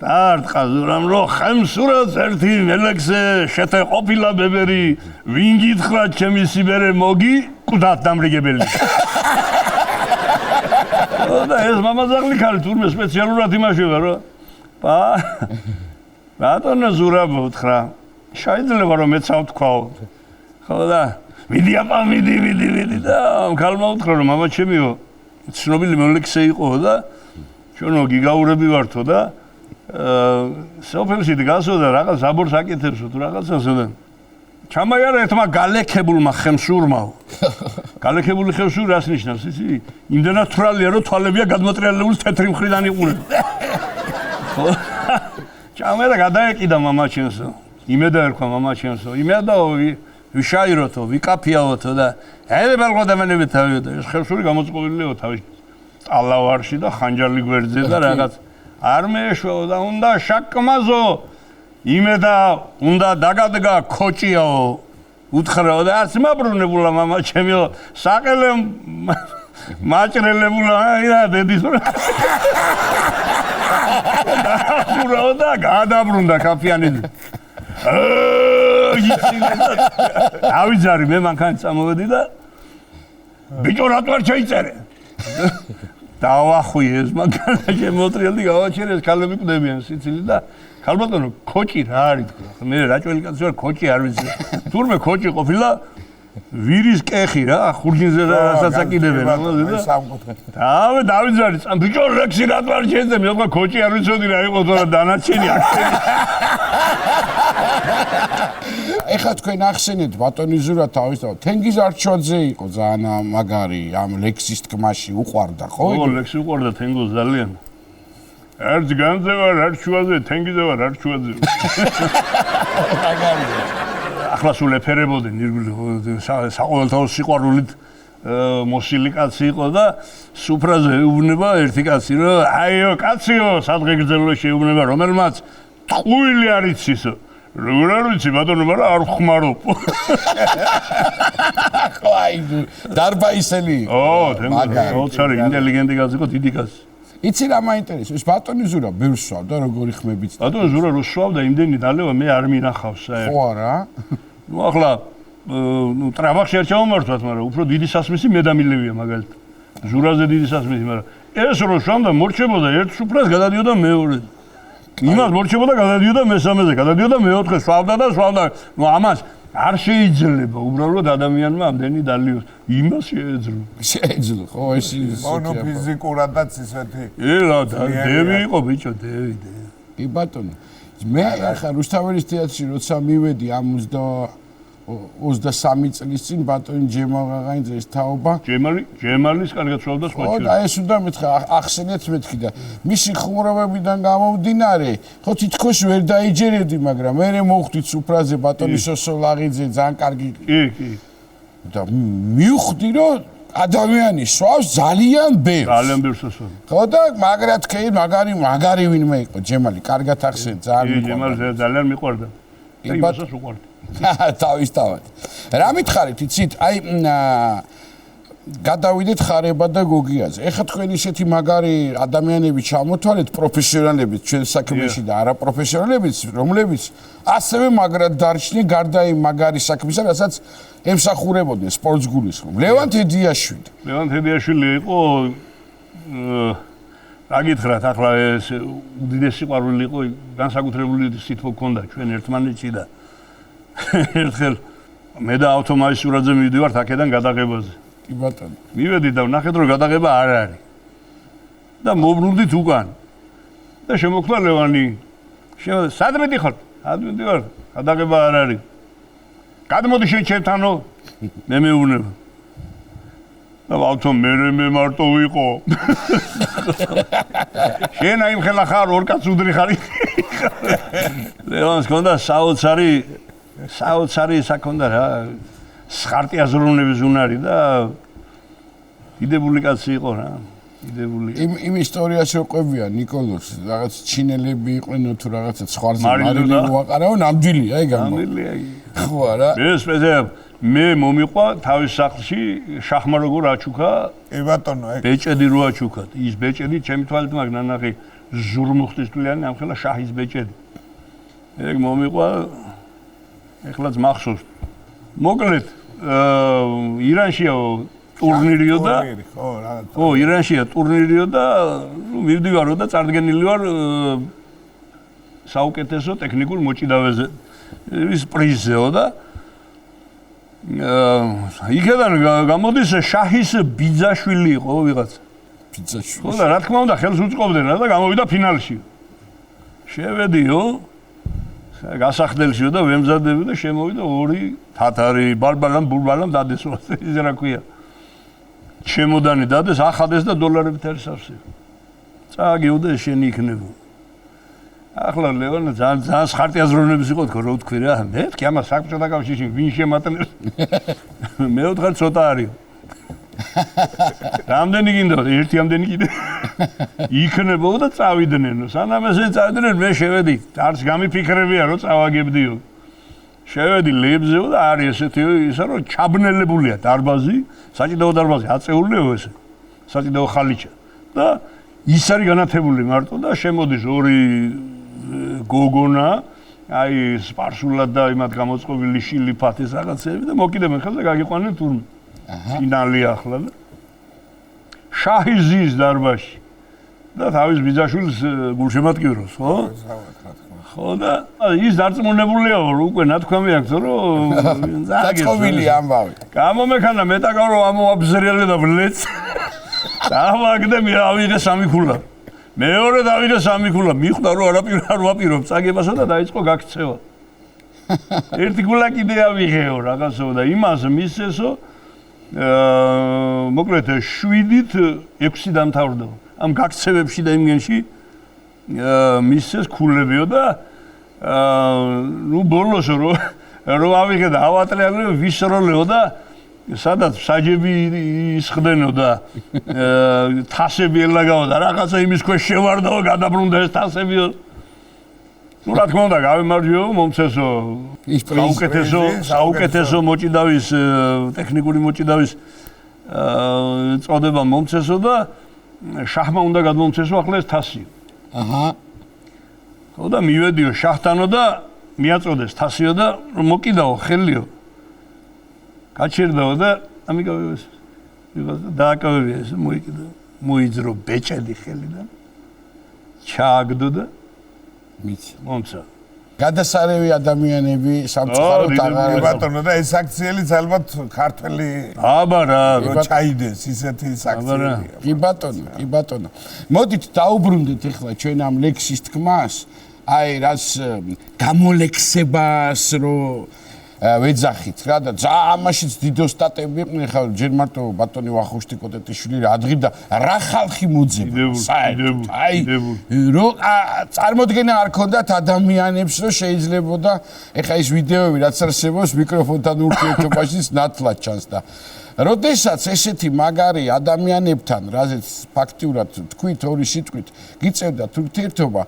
დაარტყა ზურამ რომ ხემსურაც ერთი ლექსე შეთე ყოფილა ბებერი ვინ გითხრა ჩემი სიბერე მოგი კუდათ დამრიგებელი ხო და ეს მამაზაღლი ქალი თურმე სპეციალურად იმაშება რომ ბატონო ზურაბ უთხრა შეიძლება რომ მეც ავთქვაო ხო და მიდი და ქალმა უთხრა რომ მამა ჩემიო ცნობილი მოლექსე იყო და ჩვენო გიგაურები ვართო და სოფელში დგასო და რაღაც აბორს აკეთებსო თუ რაღაცასო და ჩამაიარა ერთმა გალექებულმა ხემსურმაო გალექებული ხემსური რას ნიშნავს იცი იმდენად თვრალია რომ თვალებია გადმოტრიალებული თეთრი მხრიდან იყურება ჩამერა გადაეკიდა მამაჩენსო იმედა ერქვა მამაჩენსო იმედაო ვიშაიროთო ვიკაფიაოთო და აი ბალღოდამენები თავიო და ეს ხევსური გამოწყობილიო თავი ალავარში და ხანჯალი გვერდზე და რაღაც არ მეეშვაო და უნდა შაკმაზო იმედა უნდა დაგადგა ქოჭიაო უთხრაო და არც მაბრუნებულა მამაჩემიო საყელე მაჭრელებულა აი დედის დაბრუნდა და გადაბრუნდა კაფიანიძე. ავიძარი მე მანქანით წამოვედი და ბიჭო რატო არ ჩაიწერე? დავახვიე ეს მანქანა შემოტრიალდი გავაჩერეს ქალები კვდებიან სიცილი და ქალბატონო ქოჭი რა არის თქვა. მე რაჭველი კაცი ვარ ქოჭი არ ვიცი. თურმე ქოჭი ყოფილა ვირის კეხი რა ხურჯინზე რასაც აკიდებენ და დავიძარი ბიჭო ლექსი რატო არ შეიძლება მე თქვა ქოჭი არ ვიცოდი რა იყო თორე დანარჩენი ახსენე ეხლა თქვენ ახსენეთ ბატონი ზურა თავისთავად თენგიზ არჩვაძე იყო ძალიან მაგარი ამ ლექსის თქმაში უყვარდა ხო ო ლექსი უყვარდა თენგოს ძალიან ერთ განზე ვარ არჩვაძე თენგიზე ვარ არჩვაძე მაგარია ახლა სულ ეფერებოდნენ საყოველთაო სიყვარულით მოსილი კაცი იყო და სუფრაზე ეუბნება ერთი კაცი რომ აიო კაციო სადღე გრძელო შეუბნება რომელმაც ტყუილი არ იცისო როგორ არ ვიცი ბატონო მაგრამ არ ხმარობ ხო აი დარბაისელი ო თემო ოцаრი ინტელიგენტი კაცი იყო დიდი კაცი იცი რა მაინტერესებს ბატონი ზურა ბევრს სვავდა როგორი ხმებით ბატონი ზურა რო სვავდა იმდენი დალევა მე არ მინახავს საერთოდ ხო არა ნუ ახლა ნუ ტრაბახში არ ჩავმართვათ მაგრამ უფრო დიდი სასმისი მე დამილევია მაგალითად ზურაზე დიდი სასმისი მაგრამ ეს რო სვავდა მორჩებოდა ერთ სუფრას გადადიოდა მეორე იმას მორჩებოდა გადადიოდა მესამეზე გადადიოდა მეოთხე სვავდა და სვავდა ნუ ამას არ შეიძლება უბრალოდ ადამიანმა ამდენი დალიოს იმას შეეძლო ხო ეს ono ფიზიკურადაც ისეთი ელა დევი იყო ბიჭო დევი კი ბატონო მე ახლა რუსთაველის თეატრში როცა მივედი ამ 23 წლის წინ ბატონი ჯემალ ღაღანიძეს თაობა ჯემალის კარგად სვავდა სხვა ხო და ეს უნდა მეთქა ახსენეთ მეთქი და მისი ხუმრობებიდან გამომდინარე ხო თითქოს ვერ დაიჯერებდი მაგრამ მე მოვხვდით სუფრაზე ბატონი სოსოლაღიძე ძალიან კარგი კი და მივხვდი რომ ადამიანი სვავს ძალიან ბევრს ხო და მაგრად კი მაგარი ვინმე იყო ჯემალი კარგად ახსენეთ ჯემალი ძალიან მიყვარდა იმასაც უყვარდა თავისთავად რა მითხარით იცით აი გადავიდეთ ხარება და გოგიაზე. ეხლა თქვენ ისეთი მაგარი ადამიანები ჩამოთვალეთ, პროფესიონალები ჩვენ საქმეში და არაპროფესიონალებიც, რომლებიც ასევე მაგრად დარჩნენ გარდა იმ მაგარი საქმისა, რასაც ემსახურებოდნენ სპორტს გულისხმობ. ლევან თედიაშვილი. ლევან თედიაშვილი იყო რა გითხრათ, ახლა ეს უდიდესი სიყვარული იყო, განსაკუთრებული სითბო ჰქონდა ჩვენ ერთმანეთში და ერთხელ მე და ავტომაგისტრალზე მივდივართ აქედან გადაღებაზე. კი ბატონო. მივედი და ვნახეთ რომ გადაღება არ არის. და მოbrunდით უკან. და შემოხვდა ლევანი. სად მიდიხარ? სად მიდივარ? გადაღება არ არის. გადმოდი შენ ჩემთანო. მე მეუბნება. და ავტო მე მარტო ვიყო. შენ აი მხელა ხარ ორ კაც უდრი ხარ. ლევანს ჰქონდა საოცარი საქონდა რა. სხარტი აზროვნების უნარი და დიდებული კაცი იყო რა. დიდებული. იმ ისტორიაში ყვებია ნიკოლოს რაღაც ჩინელები იყვნენ თუ რაღაცა სხვარზე მარილი მოაყარავ ნამდვილია აი გამო. ნამდვილია. ხო არა? მე მომიყვა თავის სახლში შახმა როგორ აჩუქა. კი ბატონო, ბეჭედი რო აჩუქა. ის ბეჭედი ჩემი თვალით მაგ ნანახი ზურმუხტისთვლიანი ამხელა შაჰის ბეჭედი. ეგ მომიყვა ეხლაც მახსოვს. მოკლედ ირანშია ტურნირიო და ხო ირანშია ტურნირიო და მივდივარო და წარდგენილი ვარ საუკეთესო ტექნიკურ მოჭიდავეზე ის პრიზეო და იქიდან გამოდის შაჰის ბიძაშვილი იყო ვიღაც ბიძაშვილი ხო და რა თქმა უნდა ხელს უწყობდნენ და გამოვიდა ფინალში შევედიო გასახდელშიო და ვემზადები და შემოვიდა ორი თათარი ბარბალამ ბულბალამ დადესო ის რა ქვია ჩემოდანი დადეს ახადეს და დოლარებით არის ავსე წააგიოდა შენი იქნება ახლა ლევანა ძალიან სხარტი აზროვნების იყო თქო რო თქვი რა მე თქვი ამას საქმეთა კავშირში ვინ შემატნებს მე ვთხარ ცოტა არის რამდენი გინდა ერთი ამდენი კიდე იქნებო და წავიდნენ სანამ ესე წავიდნენ მე შევედი არც გამიფიქრებია რომ წავაგებდიო შევედი ლებზე და არის ესეთი ისა რომ ჩაბნელებულია დარბაზი საჭიდაო დარბაზი აწეულიო ესე საჭიდაო ხალიჩა და ის არის განათებული მარტო და შემოდის ორი გოგონა აი სპარსულად და იმათ გამოწყობილი შილი ფათის რაღაცები და მოკიდებენ ხელს და გაგიყვანენ თურმე ფინალი ახლა და შაჰიზის დარბაზში და თავის ბიძაშვილს გულშემატკივროს ხო? ხო და ის დარწმუნებულია რომ უკვე ნათქვამი აქვს რომ დაწყობილი ამბავი. გამომექანა მეტაკა რომ ამოაბზრიალე და ვლეც დავაგდე მე ავიღე სამი ქულა მეორე დავიღე სამი ქულა მიხვდა რომ არ ვაპირობ წაგებასა და დაიწყო გაქცევა ერთი ქულა კიდე ავიღეო რაღაცო და იმას მისცესო მოკლედ 7-ით 6 დამთავრდა ამ გაქცევებში და იმგენში მისცეს ქულებიო და ნუ ბოლოს რომ ავიღე და ავატლეალე ვისროლეო და სადაც საჯები ისხდენო და თასები ელაგაო და რაღაცა იმის ქვეშ შევარდაო გადაბრუნდა ეს თასებიო ნუ რა თქმა უნდა გავემარჯვეო მომცესო საუკეთესო მოჭიდავის ტექნიკური მოჭიდავის წოდება მომცესო და შაჰმა უნდა გადმომცესო ახლა ეს თასიო აჰა ხო და მივედიო შაჰთანო და მიაწოდეს თასიო და მოკიდაო ხელიო გაჩერდაო და ამიგავეს ვიღაც დააკავებია ეს მოიკიდა მოიძრო ბეჭედი ხელიდან ჩააგდო და მიცი მომცა გადასარევი ადამიანები სამწუხაროდ აღარ ბატონო და ეს აქციელიც ალბათ ქართველი აბა რა რო ჩაიდეს ისეთი აქციელია კი ბატონო მოდით დაუბრუნდეთ ახლა ჩვენ ამ ლექსის თქმას აი რას გამოლექსებას რო ვეძახით რა და ამაშიც დიდო სტატები იყვნენ ხა ჯერ მარტო ბატონი ვახუშტი კოტეტიშვილი რა ადგიდა რა ხალხი მოძება საერთოდ აი რომ წარმოდგენა არ ქონდათ ადამიანებს რომ შეიძლებოდა ეხა ის ვიდეოები რაც არსებობს მიკროფონთან ურთიერთობაშიც ნათლად ჩანს და როდესაც ესეთი მაგარი ადამიანებთან რაზეც ფაქტიურად თქვით ორი სიტყვით გიწევდათ ურთიერთობა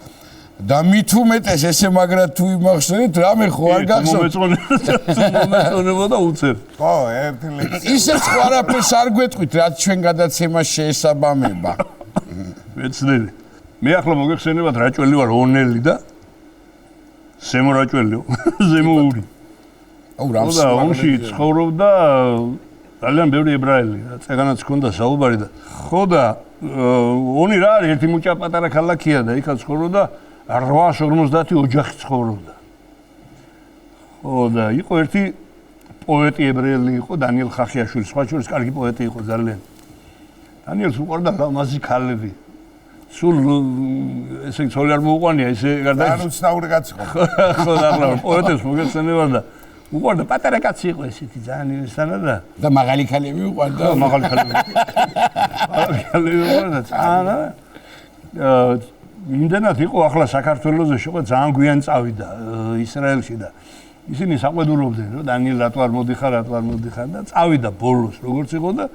და მით უმეტეს ესე მაგრად თუ იმახსენეთ, რამე ხო არ გახსოვთ? მომეწონებოდა უცებ. ხო, ერთი ლექსი. ისეც ხო არაფერს არ გვეტყვით, რაც ჩვენ გადაცემას შეესაბამება. მეცნიერი. მე ახლა მოგეხსენებათ რაჭველი ვარ ონელი და ზემო რაჭველიო, ზემოური. აუ რამს და ომში ცხოვრობდა ძალიან ბევრი ებრაელი, რაც ეგანაც ჰქონდა საუბარი და ხო და ონი რა არის ერთი მუჭა პატარა ქალაქია და იქაც ცხოვრობდა 850 ოჯახი ცხოვრობდა. ხო და იყო ერთი პოეტი ებრაელი იყო დანიელ ხახიაშვილი, სხვა შორის კარგი პოეტი იყო ძალიან. დანიელს უყვარდა ლამაზი ქალები. სულ ესე ცოლი არ მოუყვანია, ესე გარდა უცნაური კაცი ხო. ხო და ახლა პოეტებს მოგეხსენება და უყვარდა პატარა კაცი იყო ესეთი ძალიან ისანა და მაღალი ქალები უყვარდა. მაღალი ქალები. მაღალი ქალები უყვარდა ძალიან. იმდენად იყო ახლა საქართველოსზე შეყო ძალიან გვიან წავიდა ისრაელში და ისინი საყვედურობდნენ რომ დანიელ რატო არ მოდიხარ და წავიდა ბოლოს როგორც იყო და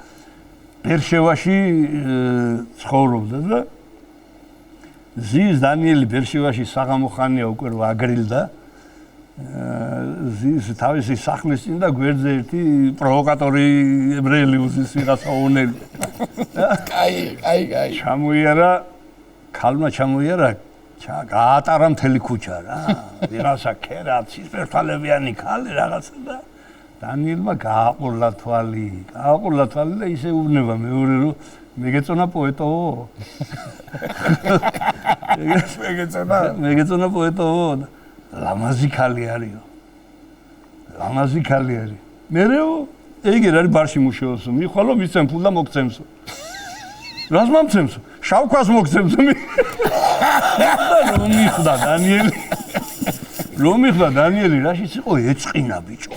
ბერშევაში ცხოვრობდა და ზის დანიელი ბერშევაში საღამო ხანია უკვე რა აგრილდა ზის თავისი სახლის წინ და გვერდზე ერთი პროვოკატორი ებრაელი უზის ვიღაცა ონელი. კაი. ჩამოიარა ქალმა ჩამოიარა გაატარა მთელი ქუჩა რა. ვიღაცა ქერა ცისფერთვალებიანი ქალი რაღაცა და დანიელმა გააყურლა თვალი და ისე უვნება მეორე რომ მეგეწონა პოეტო. მეგეწონა პოეტო. ლამაზი ქალი არისო. მერეო ეგერ არის ბარში მუშაობს. მიხვალო მისცემ ფულ და მოგცემსო. რას მომცემსო? შავქვას მოგცემსო. რომ მიხდა დანიელი რაშიც იყო ეწყინა ბიჭო.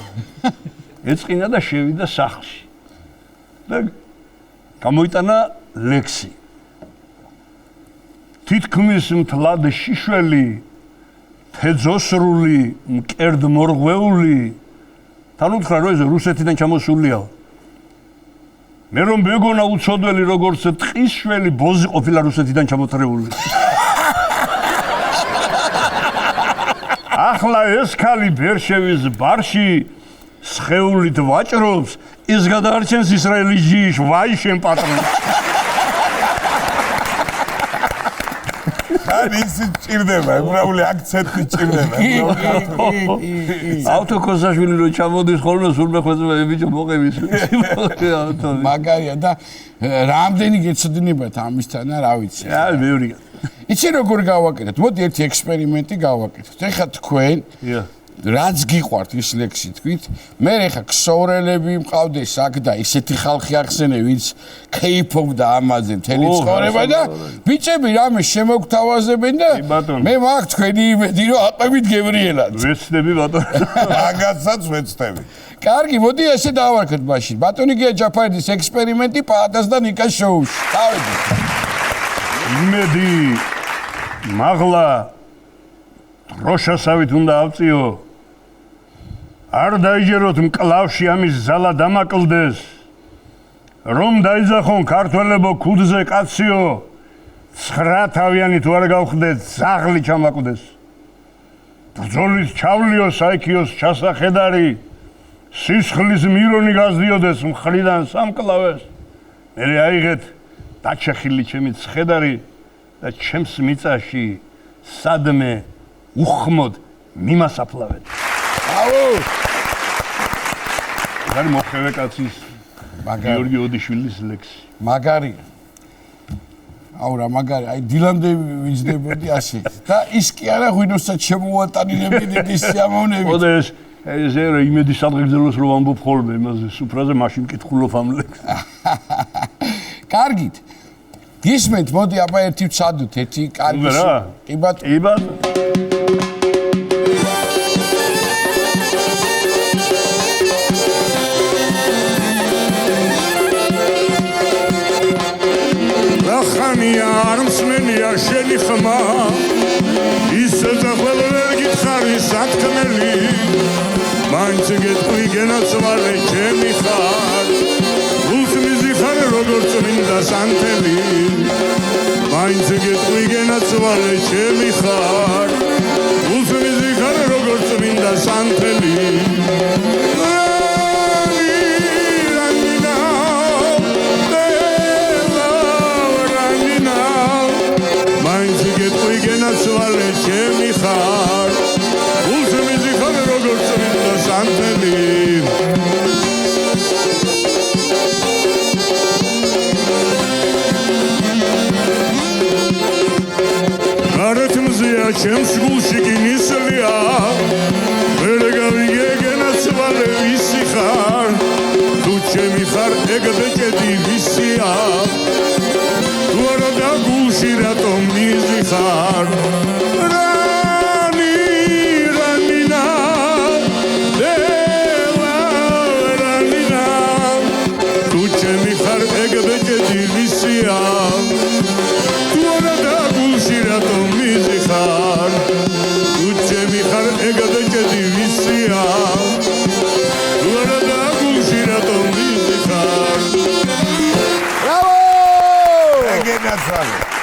ეწყინა და შევიდა სახლში. და გამოიტანა ლექსი. თითქმის მთლად შიშველი თეძოსრული მკერდ მორღვეული თან უთხრა რომ ეს რუსეთიდან ჩამოსულიაო. მე რომ მეგონა უცოდველი როგორც ტყისშველი ბოზი ყოფილა რუსეთიდან ჩამოთრეული. ახლა ეს ქალი ბერშევის ბარში სხეულით ვაჭრობს, ის გადაარჩენს ისრაელის ჯიშ, ვაი შენ პატრონი. ის ჭირდება, უბრალოდ აქცენტი ჭირდება. ავტოკოსაშვილი რო ჩამოდის ხოლმე სულმე ხვეწება ბიჭო მოყევის. მაგარია და რამდენი გეცოდინებათ ამისთან რა ვიცი. აი მეორე. იცი როგორ გავაკეთეთ? მოდი ერთი ექსპერიმენტი გავაკეთოთ. ეხლა თქვენ რაც გიყვართ ის ლექსი თქვით, მე ეხლა ქსოვრელები მყავდეს აქ და ისეთი ხალხი ახსენე, ვინც კეიფობდა ამაზე მთელი ცხოვრება და ბიჭები რამე შემოგთავაზებენ და მე მაქვს თქვენი იმედი, რომ აყვებით გებრიელად. ვეცდები ბატონო. მაგასაც ვეცდები. კარგი, მოდი ესე დავარქეთ მაშინ. ბატონი გია ჯაფარიძის ექსპერიმენტი პაატას და ნიკას შოუში. დავიდეთ. იმედი მაღლა დროშასავით უნდა ავწიო. არ დაიჯეროთ მკლავში ამის ზალა დამაკლდეს. რომ დაიძახონ ქართველებო ქუდზე კაციო. 9 თავიანი თუ არ გავხდეთ, ზაღლი ჩამაკვდეს. ბრძოლის ჩავლიო საიქიოს ჩასახედარი. სისხლის მირონი გაზდიოდეს მხრიდან სამკლავეს. მე აიღეთ დაჩეხილი ჩემი ცხედარი და ჩემს მიწაში სადმე უხმოდ მიმასაფლავეთ. აუ! გარი მოხევე კაცის გიორგი ოდიშვილის ლექსი. მაგარია. აუ რა მაგარი, აი დილამდე ვიძდებოდი ასე. და ის კი არა ღვინოსაც შემოვატანინებდი დიდი სიამოვნებით. ოდა ეს რა იმედი სადღეგრძელოს რომ ამბობ ხოლმე იმაზე სუფრაზე მაშინ მკითხულობ ამ ლექსს. კარგით. გისმენთ, მოდი აბა ერთი ვცადოთ, ერთი კარგი. კი ბატონო. ხანია არ მსმენია შენი ხმა ისე ძახვალ ვერ გითხარი სათქმელი მაინც გეტყვი გენაცვალე ჩემი ხარ ულს მიზიხარ როგორც მინდა სანთელი მაინც გეტყვი გენაცვალე ჩემი ხარ უსმიზი ხარ როგორც წმინდა სანთელი მაინც გეტყვი გენაცვალე ჩემი ხარ უსმიზი ხარ როგორც წმინდა სანთელი არეთმზეა ჩემს გულში კი ნისლია ვერ გავიგე გენაცვალე ვისი ხარ თუ ჩემი ხარ ეგ ბეჭედი ვისია თუ არა და გულში რატომ მიზი ხარ რანინა თუ ჩემი ხარ ეგ ბეჭედი ვისია თუ არა და გულში რატომ მიზი ხარ თუ ჩემი ხარ ეგ ბეჭედი ვისია თუ არა და გულში რატომ მიზი ხარ ბრავო! ეგენაცვალე